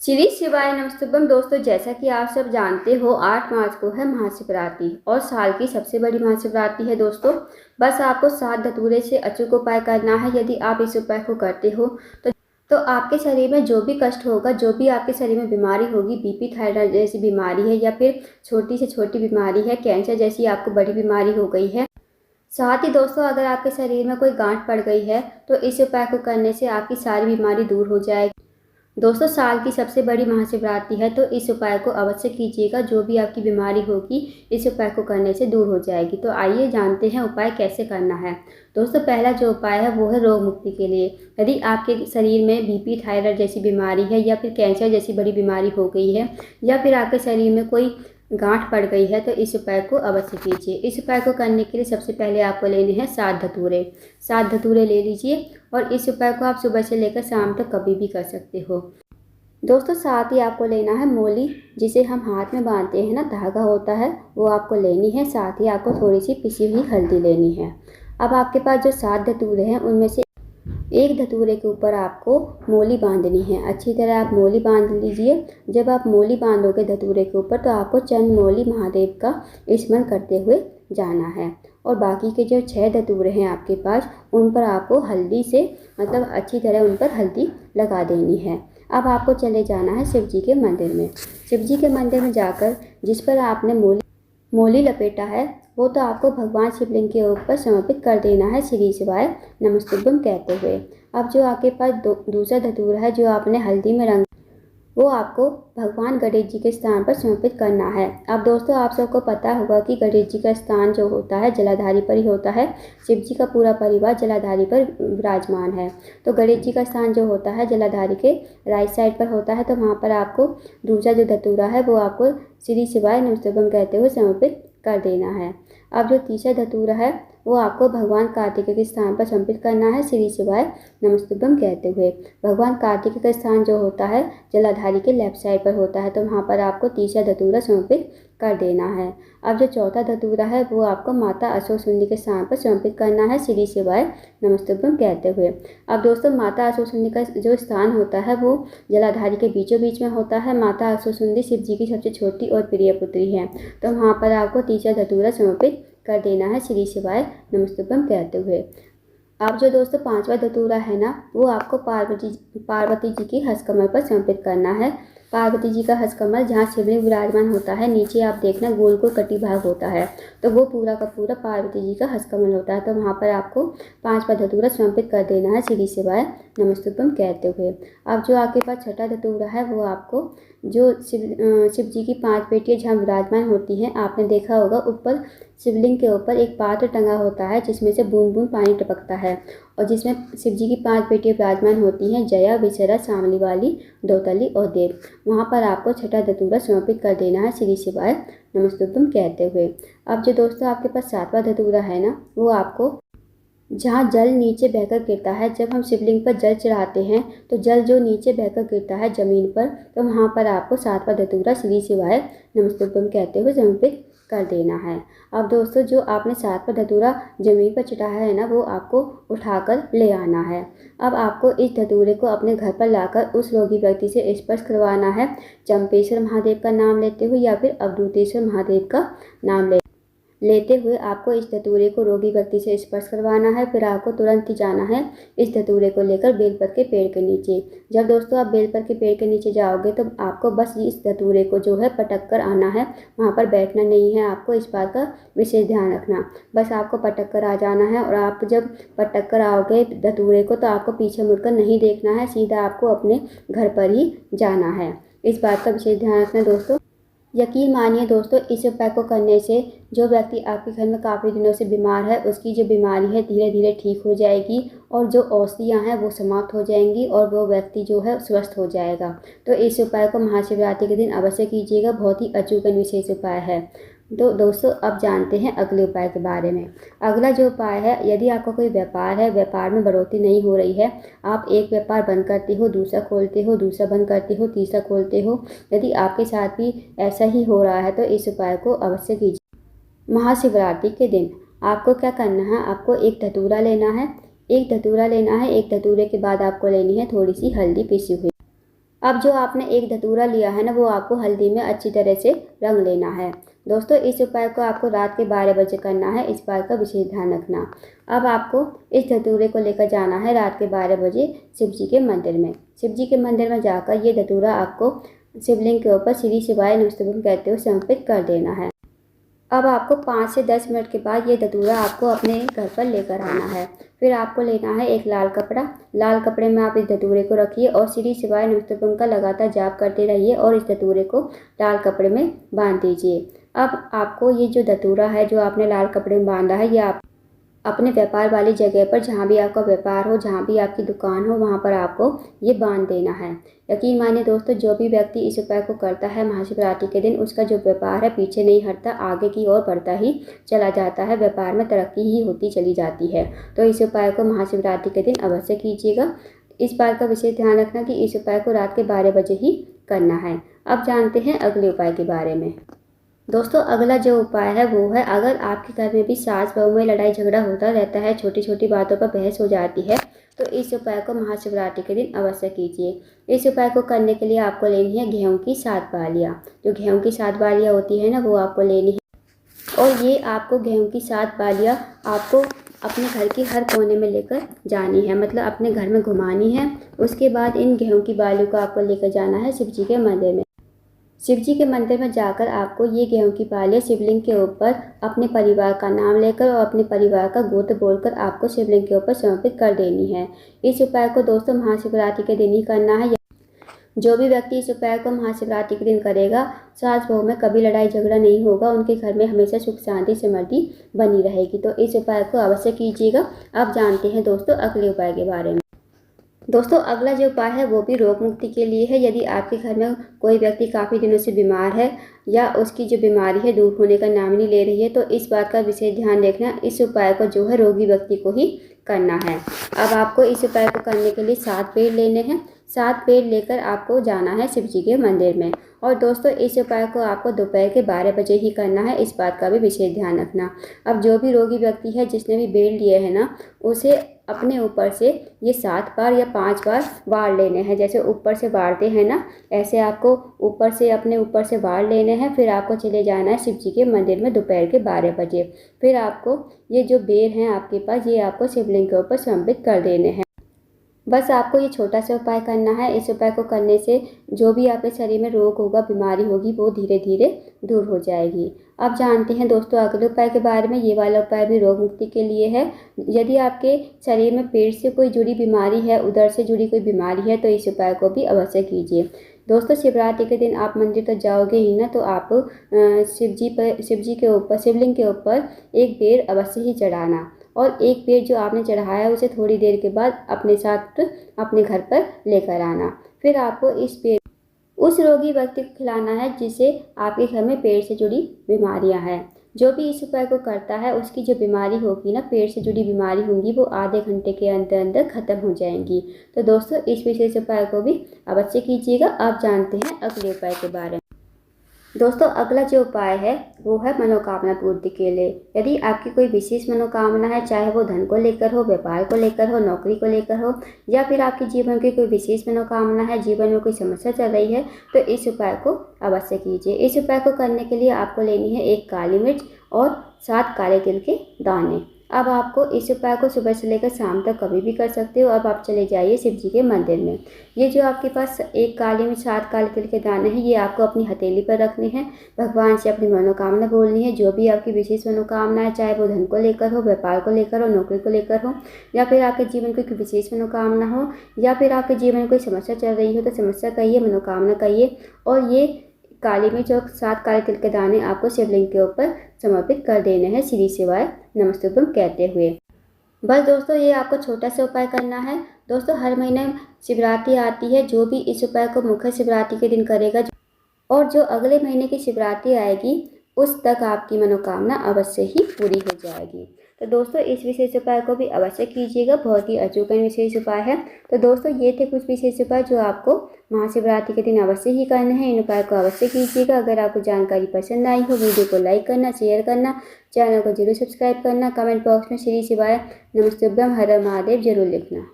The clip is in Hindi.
श्री शिवाय नमस्तुभ्यम दोस्तों, जैसा कि आप सब जानते हो 8 मार्च को है महाशिवरात्रि और साल की सबसे बड़ी महाशिवरात्रि है दोस्तों। बस आपको 7 धतूरे से अचूक उपाय करना है। यदि आप इस उपाय को करते हो तो आपके शरीर में जो भी कष्ट होगा, जो भी आपके शरीर में बीमारी होगी, बीपी थायराइड जैसी बीमारी है या फिर छोटी से छोटी बीमारी है, कैंसर जैसी आपको बड़ी बीमारी हो गई है, साथ ही दोस्तों अगर आपके शरीर में कोई गांठ पड़ गई है तो इस उपाय को करने से आपकी सारी बीमारी दूर हो जाएगी। दोस्तों साल की सबसे बड़ी महाशिवरात्रि है तो इस उपाय को अवश्य कीजिएगा। जो भी आपकी बीमारी होगी इस उपाय को करने से दूर हो जाएगी। तो आइए जानते हैं उपाय कैसे करना है। दोस्तों पहला जो उपाय है वो है रोग मुक्ति के लिए। यदि आपके शरीर में बीपी थायराइड जैसी बीमारी है या फिर कैंसर जैसी बड़ी बीमारी हो गई है या फिर आपके शरीर में कोई गांठ पड़ गई है तो इस उपाय को अवश्य कीजिए। इस उपाय को करने के लिए सबसे पहले आपको लेने हैं 7 धतूरे। 7 धतूरे ले लीजिए और इस उपाय को आप सुबह से लेकर शाम तक कभी भी कर सकते हो। दोस्तों साथ ही आपको लेना है मोली, जिसे हम हाथ में बांधते हैं ना, धागा होता है, वो आपको लेनी है। साथ ही आपको थोड़ी सी पिसी हुई हल्दी लेनी है। अब आपके पास जो 7 धतूरे हैं उनमें से एक धतूरे के ऊपर आपको मोली बांधनी है। अच्छी तरह आप मोली बांध लीजिए। जब आप मोली बांधोगे धतूरे के ऊपर तो आपको चंद मोली महादेव का स्मरण करते हुए जाना है। और बाकी के जो 6 धतूरे हैं आपके पास उन पर आपको हल्दी से अच्छी तरह उन पर हल्दी लगा देनी है। अब आपको चले जाना है शिव जी के मंदिर में। शिव जी के मंदिर में जाकर जिस पर आपने मोली लपेटा है वो तो आपको भगवान शिवलिंग के ऊपर समर्पित कर देना है, श्री शिवाय नमस्तुभ्यम कहते हुए। अब जो आपके पास दूसरा धतूरा है जो आपने हल्दी में रंग, वो आपको भगवान गणेश जी के स्थान पर समर्पित करना है। अब दोस्तों आप सबको पता होगा कि गणेश जी का स्थान जो होता है जलाधारी पर ही होता है। शिव जी का पूरा परिवार जलाधारी पर विराजमान है, तो गणेश जी का स्थान जो होता है जलाधारी के राइट साइड पर होता है। तो वहाँ पर आपको दूसरा जो धतूरा है वो आपको श्री शिवाय नमस्तुभ्यम कहते हुए समर्पित कर देना है। अब जो तीसरा धतूरा है वो आपको भगवान कार्तिकेय के स्थान पर समर्पित करना है, श्री शिवाय नमस्तुभ्यम कहते हुए। भगवान कार्तिकेय का स्थान जो होता है जलाधारी के लेफ्ट साइड पर होता है, तो वहाँ पर आपको तीसरा धतूरा समर्पित कर देना है। अब जो चौथा धतूरा है वो आपको माता अशोक सुंदी के स्थान पर समर्पित करना है, श्री शिवाय नमस्तुभ्यम कहते हुए। अब दोस्तों माता अशोक सुंदी का जो स्थान होता है वो जलाधारी के बीचों बीच में होता है। माता अशोक सुंदी शिव जी की सबसे छोटी और प्रिय पुत्री है, तो वहाँ पर आपको तीसरा धतूरा समर्पित कर देना है, श्री शिवाय नमस्तुभ्यम कहते हुए। अब जो दोस्तों 5वां धतूरा है ना वो आपको पार्वती जी की हस्तकमल पर समर्पित करना है। पार्वती जी का हस्तकमल जहाँ शिवलिंग विराजमान होता है, नीचे आप देखना गोल गोल कटी भाग होता है, तो वो पूरा का पूरा पार्वती जी का हस्तकमल होता है। तो वहाँ पर आपको 5वां धतूरा समर्पित कर देना है, श्री शिवाय नमस्तुभ्यम कहते हुए। अब जो आपके पास छठा धतूरा है वो आपको जो शिव जी की 5 बेटियाँ जहाँ विराजमान होती हैं, आपने देखा होगा ऊपर शिवलिंग के ऊपर एक पात्र टंगा होता है जिसमें से बूंद बूंद पानी टपकता है और जिसमें शिव जी की 5 बेटियाँ विराजमान होती हैं, जया, विचरा, सांवली वाली, दौतली और देव। वहाँ पर आपको छठा धतूरा समर्पित कर देना है, श्री शिवाय नमस्तुभ्यम कहते हुए। अब जो दोस्तों आपके पास 7वां धतूरा है ना वो आपको जहाँ जल नीचे बहकर गिरता है, जब हम शिवलिंग पर जल चढ़ाते हैं तो जल जो नीचे बहकर गिरता है जमीन पर, तो वहाँ पर आपको 7वां धतूरा श्री शिवाय नमस्तुभ्यम कहते हुए समर्पित कर देना है। अब दोस्तों जो आपने 7वां धतूरा जमीन पर चढ़ाया है ना वो आपको उठाकर ले आना है। अब आपको इस धतूरे को अपने घर पर लाकर उस रोगी व्यक्ति से स्पर्श करवाना है, चंपेश्वर महादेव का नाम लेते हुए या फिर अवधूतेश्वर महादेव का नाम लेते हुए आपको इस धतूरे को रोगी व्यक्ति से स्पर्श करवाना है। फिर आपको तुरंत ही जाना है इस धतूरे को लेकर बेलपत्र के पेड़ के नीचे। जब दोस्तों आप बेलपत्र के पेड़ के नीचे जाओगे तो आपको बस इस धतूरे को जो है पटक कर आना है, वहाँ पर बैठना नहीं है। आपको इस बात का विशेष ध्यान रखना, बस आपको पटक कर आ जाना है। और आप जब पटक कर आओगे धतूरे को तो आपको पीछे मुड़कर नहीं देखना है, सीधा आपको अपने घर पर ही जाना है। इस बात का विशेष ध्यान रखना दोस्तों। यकीन मानिए दोस्तों इस उपाय को करने से जो व्यक्ति आपके घर में काफ़ी दिनों से बीमार है उसकी जो बीमारी है धीरे धीरे ठीक हो जाएगी और जो औषधियाँ हैं वो समाप्त हो जाएंगी और वो व्यक्ति जो है स्वस्थ हो जाएगा। तो इस उपाय को महाशिवरात्रि के दिन अवश्य कीजिएगा, बहुत ही अचूक और विशेष उपाय है। तो दोस्तों अब जानते हैं अगले उपाय के बारे में। अगला जो उपाय है, यदि आपका कोई व्यापार है, व्यापार में बढ़ोतरी नहीं हो रही है, आप एक व्यापार बंद करते हो, दूसरा खोलते हो, दूसरा बंद करते हो, तीसरा खोलते हो, यदि आपके साथ भी ऐसा ही हो रहा है तो इस उपाय को अवश्य कीजिए। महाशिवरात्रि के दिन आपको क्या करना है, आपको एक धतूरा लेना है। एक धतूरे के बाद आपको लेनी है थोड़ी सी हल्दी पिसी हुई। अब जो आपने एक धतूरा लिया है ना, वो आपको हल्दी में अच्छी तरह से रंग लेना है। दोस्तों इस उपाय को आपको रात के 12 बजे करना है, इस बात का विशेष ध्यान रखना। अब आपको इस धतूरे को लेकर जाना है रात के 12 बजे शिव जी के मंदिर में। शिव जी के मंदिर में जाकर ये धतूरा आपको शिवलिंग के ऊपर श्री शिवाय नमस्तुभ्यं कहते हुए समर्पित कर देना है। अब आपको 5 से 10 मिनट के बाद ये धतूरा आपको अपने घर पर लेकर आना है। फिर आपको लेना है एक लाल कपड़ा। लाल कपड़े में आप इस धतूरे को रखिए और श्री शिवाय नमस्तुभ्यं का लगातार जाप करते रहिए और इस धतूरे को लाल कपड़े में बांध दीजिए। अब आपको ये जो धतूरा है जो आपने लाल कपड़े में बांधा है, ये आप अपने व्यापार वाली जगह पर, जहाँ भी आपका व्यापार हो, जहाँ भी आपकी दुकान हो, वहाँ पर आपको ये बांध देना है। यकीन मानिए दोस्तों, जो भी व्यक्ति इस उपाय को करता है महाशिवरात्रि के दिन, उसका जो व्यापार है पीछे नहीं हटता, आगे की ओर बढ़ता ही चला जाता है, व्यापार में तरक्की ही होती चली जाती है। तो इस उपाय को महाशिवरात्रि के दिन अवश्य कीजिएगा। इस बात का विशेष ध्यान रखना कि इस उपाय को रात के 12 बजे ही करना है। अब जानते हैं अगले उपाय के बारे में। दोस्तों अगला जो उपाय है वो है, अगर आपके घर में भी सास बहू में लड़ाई झगड़ा होता रहता है, छोटी छोटी बातों पर बहस हो जाती है, तो इस उपाय को महाशिवरात्रि के दिन अवश्य कीजिए। इस उपाय को करने के लिए आपको लेनी है गेहूं की 7 बालियाँ। जो गेहूं की 7 बालियाँ होती है ना, वो आपको लेनी है और ये आपको गेहूं की 7 बालियाँ आपको अपने घर के हर कोने में लेकर जानी है, मतलब अपने घर में घुमानी है। उसके बाद इन गेहूं की बालियों को आपको लेकर जाना है शिव जी के मंदिर में। शिव जी के मंदिर में जाकर आपको ये गेहूं की बालियाँ शिवलिंग के ऊपर अपने परिवार का नाम लेकर और अपने परिवार का गोत्र बोलकर आपको शिवलिंग के ऊपर समर्पित कर देनी है। इस उपाय को दोस्तों महाशिवरात्रि के दिन ही करना है। जो भी व्यक्ति इस उपाय को महाशिवरात्रि के दिन करेगा, सास बहू में कभी लड़ाई झगड़ा नहीं होगा, उनके घर में हमेशा सुख शांति समृद्धि बनी रहेगी। तो इस उपाय को अवश्य कीजिएगा। अब जानते हैं दोस्तों अगले उपाय के बारे में। दोस्तों अगला जो उपाय है वो भी रोग मुक्ति के लिए है। यदि आपके घर में कोई व्यक्ति काफ़ी दिनों से बीमार है या उसकी जो बीमारी है दूर होने का नाम नहीं ले रही है, तो इस बात का विशेष ध्यान रखना, इस उपाय को जो है रोगी व्यक्ति को ही करना है। अब आपको इस उपाय को करने के लिए 7 पेड़ लेने हैं। 7 पेड़ लेकर आपको जाना है शिव जी के मंदिर में। और दोस्तों इस उपाय को आपको दोपहर के 12 बजे ही करना है, इस बात का भी विशेष ध्यान रखना। अब जो भी रोगी व्यक्ति है जिसने भी बेल लिए हैं ना, उसे अपने ऊपर से ये 7 बार या 5 बार वार लेने हैं। जैसे ऊपर से वारते हैं ना, ऐसे आपको ऊपर से अपने ऊपर से वार लेने हैं। फिर आपको चले जाना है शिव जी के मंदिर में दोपहर के 12 बजे। फिर आपको ये जो बेल हैं आपके पास, ये आपको शिवलिंग के ऊपर समर्पित कर देने हैं। बस आपको ये छोटा सा उपाय करना है। इस उपाय को करने से जो भी आपके शरीर में रोग होगा, बीमारी होगी, वो धीरे धीरे दूर हो जाएगी। अब जानते हैं दोस्तों अगले उपाय के बारे में। ये वाला उपाय भी रोग मुक्ति के लिए है। यदि आपके शरीर में पेट से कोई जुड़ी बीमारी है, उदर से जुड़ी कोई बीमारी है, तो इस उपाय को भी अवश्य कीजिए। दोस्तों शिवरात्रि के दिन आप मंदिर तो जाओगे ही ना, तो आप शिव जी के ऊपर, शिवलिंग के ऊपर एक बेर अवश्य ही चढ़ाना। और एक पेड़ जो आपने चढ़ाया है उसे थोड़ी देर के बाद अपने साथ अपने घर पर लेकर आना। फिर आपको इस पेड़ उस रोगी व्यक्ति को खिलाना है जिसे आपके घर में पेट से जुड़ी बीमारियां हैं। जो भी इस उपाय को करता है उसकी जो बीमारी होगी ना, पेट से जुड़ी बीमारी होंगी, वो आधे घंटे के अंदर अंदर ख़त्म हो जाएंगी। तो दोस्तों इस विशेष उपाय को भी अवश्य कीजिएगा। आप जानते हैं अगले उपाय के बारे में। दोस्तों अगला जो उपाय है वो है मनोकामना पूर्ति के लिए। यदि आपकी कोई विशेष मनोकामना है, चाहे वो धन को लेकर हो, व्यापार को लेकर हो, नौकरी को लेकर हो, या फिर आपके जीवन की कोई विशेष मनोकामना है, जीवन में कोई समस्या चल रही है, तो इस उपाय को अवश्य कीजिए। इस उपाय को करने के लिए आपको लेनी है 1 काली मिर्च और 7 काले तिल के दाने। अब आपको इस उपाय को सुबह से लेकर शाम तक कभी भी कर सकते हो। अब आप चले जाइए शिव जी के मंदिर में। ये जो आपके पास 1 काली में 7 काले तिल के दाने हैं, ये आपको अपनी हथेली पर रखने हैं। भगवान से अपनी मनोकामना बोलनी है। जो भी आपकी विशेष मनोकामना है, चाहे वो धन को लेकर हो, व्यापार को लेकर हो, नौकरी को लेकर हो, या फिर आपके जीवन की कोई विशेष मनोकामना हो, या फिर आपके जीवन में कोई समस्या चल रही हो, तो समस्या कहिए, मनोकामना कहिए। और ये काली मिर्च और 7 काले तिल के दाने आपको शिवलिंग के ऊपर समर्पित कर देने हैं श्री शिवाय नमस्तुभ्यं कहते हुए। बस दोस्तों ये आपको छोटा सा उपाय करना है। दोस्तों हर महीने शिवरात्रि आती है। जो भी इस उपाय को मुख्य शिवरात्रि के दिन करेगा और जो अगले महीने की शिवरात्रि आएगी, उस तक आपकी मनोकामना अवश्य ही पूरी हो जाएगी। तो दोस्तों इस विशेष उपाय को भी अवश्य कीजिएगा। बहुत ही अचूक विशेष उपाय है। तो दोस्तों ये थे कुछ विशेष उपाय जो आपको महाशिवरात्रि के दिन अवश्य ही करने हैं। इन उपाय को अवश्य कीजिएगा। अगर आपको जानकारी पसंद आई हो, वीडियो को लाइक करना, शेयर करना, चैनल को जरूर सब्सक्राइब करना, कमेंट बॉक्स में श्री शिवाय नमस्तुभ्यं हर हर महादेव जरूर लिखना।